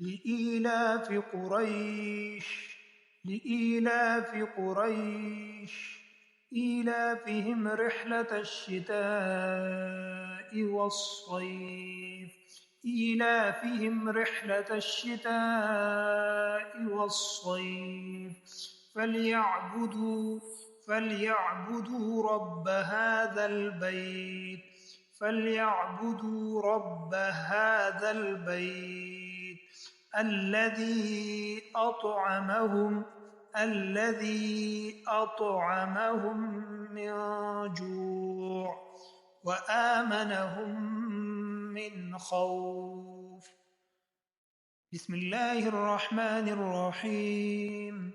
لإيلاف قريش لإيلاف قريش إيلافهم رحلة الشتاء والصيف إيلافهم رحلة الشتاء والصيف فليعبدوا فليعبدوا رب هذا البيت فليعبدوا رب هذا البيت الذي أطعمهم من جوع وآمنهم من خوف. بسم الله الرحمن الرحيم.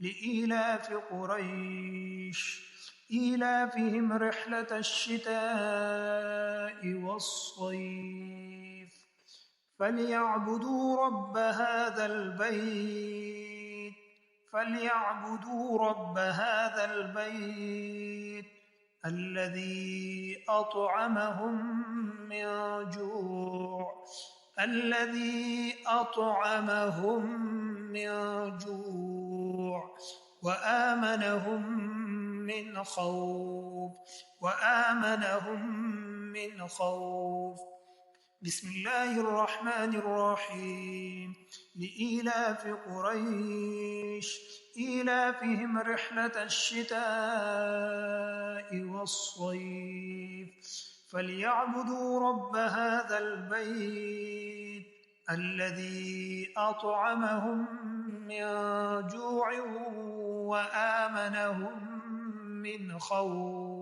لإيلاف قريش إيلافهم رحلة الشتاء والصيف فليعبدوا رب هذا البيت الذي أطعمهم من جوع وآمنهم من خوف. بسم الله الرحمن الرحيم. لإيلاف قريش إيلافهم رحلة الشتاء والصيف فليعبدوا رب هذا البيت الذي أطعمهم من جوع وآمنهم من خوف.